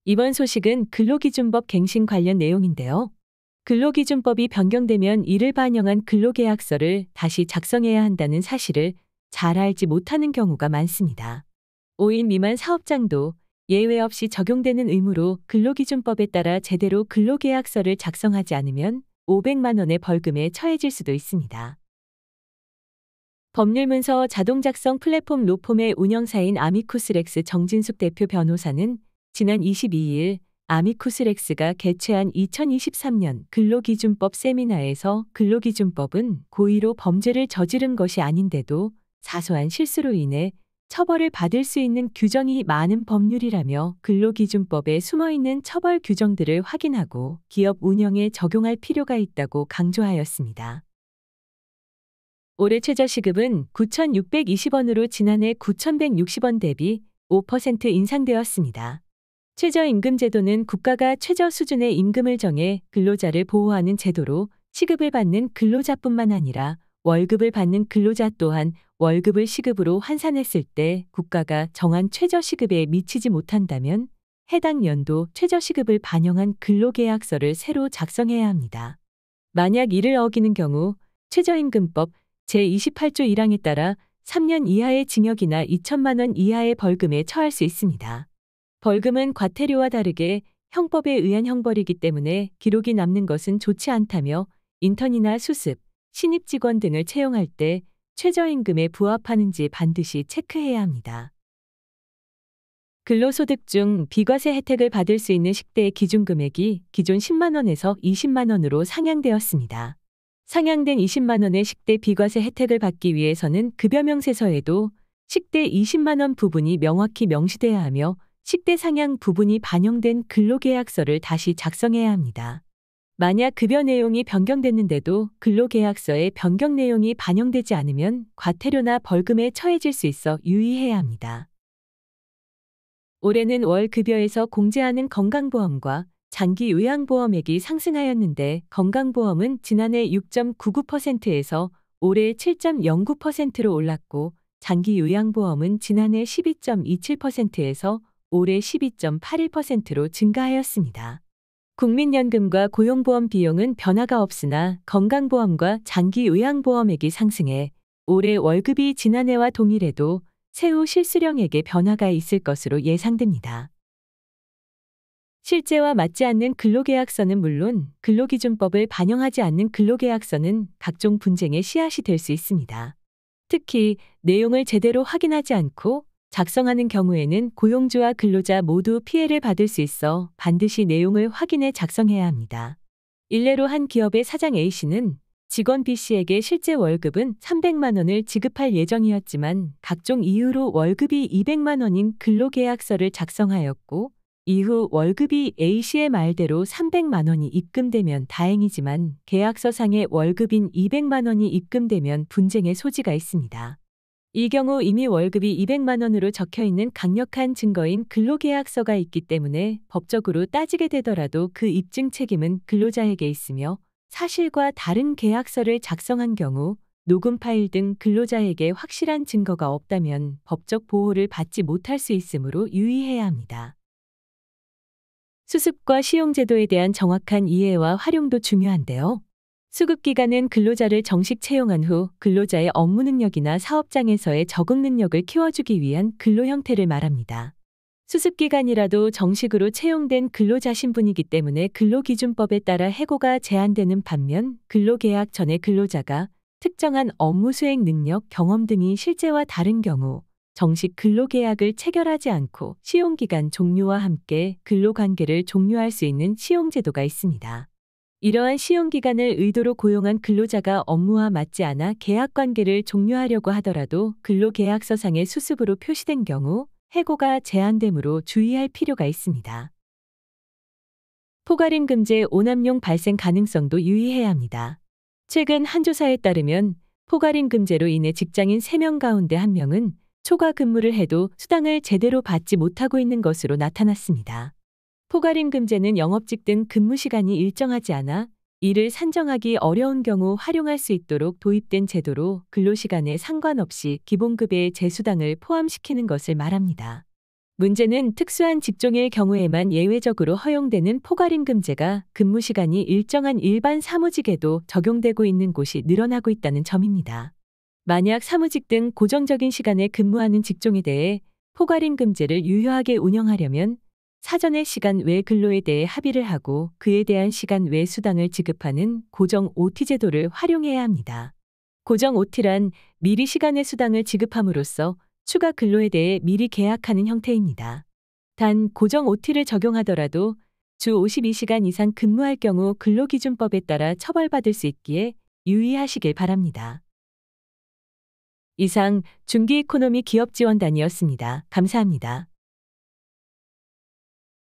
이번 소식은 근로기준법 갱신 관련 내용인데요. 근로기준법이 변경되면 이를 반영한 근로계약서를 다시 작성해야 한다는 사실을 잘 알지 못하는 경우가 많습니다. 5인 미만 사업장도 예외 없이 적용되는 의무로 근로기준법에 따라 제대로 근로계약서를 작성하지 않으면 500만 원의 벌금에 처해질 수도 있습니다. 법률문서 자동 작성 플랫폼 로폼의 운영사인 아미쿠스렉스 정진숙 대표 변호사는 지난 22일 아미쿠스렉스가 개최한 2023년 근로기준법 세미나에서 근로기준법은 고의로 범죄를 저지른 것이 아닌데도 사소한 실수로 인해 처벌을 받을 수 있는 규정이 많은 법률이라며 근로기준법에 숨어있는 처벌 규정들을 확인하고 기업 운영에 적용할 필요가 있다고 강조하였습니다. 올해 최저시급은 9,620원으로 지난해 9,160원 대비 5% 인상되었습니다. 최저임금제도는 국가가 최저 수준의 임금을 정해 근로자를 보호하는 제도로 시급을 받는 근로자뿐만 아니라 월급을 받는 근로자 또한 월급을 시급으로 환산했을 때 국가가 정한 최저시급에 미치지 못한다면 해당 연도 최저시급을 반영한 근로계약서를 새로 작성해야 합니다. 만약 이를 어기는 경우 최저임금법 제28조 1항에 따라 3년 이하의 징역이나 2천만 원 이하의 벌금에 처할 수 있습니다. 벌금은 과태료와 다르게 형법에 의한 형벌이기 때문에 기록이 남는 것은 좋지 않다며 인턴이나 수습, 신입 직원 등을 채용할 때 최저임금에 부합하는지 반드시 체크해야 합니다. 근로소득 중 비과세 혜택을 받을 수 있는 식대의 기준금액이 기존 10만 원에서 20만 원으로 상향되었습니다. 상향된 20만 원의 식대 비과세 혜택을 받기 위해서는 급여 명세서에도 식대 20만 원 부분이 명확히 명시돼야 하며 식대 상향 부분이 반영된 근로계약서를 다시 작성해야 합니다. 만약 급여 내용이 변경됐는데도 근로계약서에 변경 내용이 반영되지 않으면 과태료나 벌금에 처해질 수 있어 유의해야 합니다. 올해는 월 급여에서 공제하는 건강보험과 장기 요양보험액이 상승하였는데 건강보험은 지난해 6.99%에서 올해 7.09%로 올랐고 장기 요양보험은 지난해 12.27%에서 올해 12.81%로 증가하였습니다. 국민연금과 고용보험 비용은 변화가 없으나 건강보험과 장기 요양보험액이 상승해 올해 월급이 지난해와 동일해도 세후 실수령액에 변화가 있을 것으로 예상됩니다. 실제와 맞지 않는 근로계약서는 물론 근로기준법을 반영하지 않는 근로계약서는 각종 분쟁의 씨앗이 될 수 있습니다. 특히 내용을 제대로 확인하지 않고 작성하는 경우에는 고용주와 근로자 모두 피해를 받을 수 있어 반드시 내용을 확인해 작성해야 합니다. 일례로 한 기업의 사장 A씨는 직원 B씨에게 실제 월급은 300만 원을 지급할 예정이었지만 각종 이유로 월급이 200만 원인 근로계약서를 작성하였고 이후 월급이 A씨의 말대로 300만 원이 입금되면 다행이지만 계약서상의 월급인 200만 원이 입금되면 분쟁의 소지가 있습니다. 이 경우 이미 월급이 200만 원으로 적혀있는 강력한 증거인 근로계약서가 있기 때문에 법적으로 따지게 되더라도 그 입증 책임은 근로자에게 있으며 사실과 다른 계약서를 작성한 경우 녹음 파일 등 근로자에게 확실한 증거가 없다면 법적 보호를 받지 못할 수 있으므로 유의해야 합니다. 수습과 시용제도에 대한 정확한 이해와 활용도 중요한데요. 수급기간은 근로자를 정식 채용한 후 근로자의 업무 능력이나 사업장에서의 적응 능력을 키워주기 위한 근로 형태를 말합니다. 수습기간이라도 정식으로 채용된 근로자 신분이기 때문에 근로기준법에 따라 해고가 제한되는 반면 근로계약 전에 근로자가 특정한 업무 수행 능력, 경험 등이 실제와 다른 경우 정식 근로계약을 체결하지 않고 시용기간 종료와 함께 근로관계를 종료할 수 있는 시용제도가 있습니다. 이러한 시용기간을 의도로 고용한 근로자가 업무와 맞지 않아 계약관계를 종료하려고 하더라도 근로계약서상의 수습으로 표시된 경우 해고가 제한되므로 주의할 필요가 있습니다. 포괄임금제 오남용 발생 가능성도 유의해야 합니다. 최근 한 조사에 따르면 포괄임금제로 인해 직장인 3명 가운데 1명은 초과 근무를 해도 수당을 제대로 받지 못하고 있는 것으로 나타났습니다. 포괄임금제는 영업직 등 근무시간이 일정하지 않아 이를 산정하기 어려운 경우 활용할 수 있도록 도입된 제도로 근로시간에 상관없이 기본급여의 재수당을 포함시키는 것을 말합니다. 문제는 특수한 직종의 경우에만 예외적으로 허용되는 포괄임금제가 근무 시간이 일정한 일반 사무직에도 적용되고 있는 곳이 늘어나고 있다는 점입니다. 만약 사무직 등 고정적인 시간에 근무하는 직종에 대해 포괄임금제를 유효하게 운영하려면 사전에 시간 외 근로에 대해 합의를 하고 그에 대한 시간 외 수당을 지급하는 고정 OT 제도를 활용해야 합니다. 고정 OT란 미리 시간 외 수당을 지급함으로써 추가 근로에 대해 미리 계약하는 형태입니다. 단 고정 OT를 적용하더라도 주 52시간 이상 근무할 경우 근로기준법에 따라 처벌받을 수 있기에 유의하시길 바랍니다. 이상 중기이코노미 기업지원단이었습니다. 감사합니다.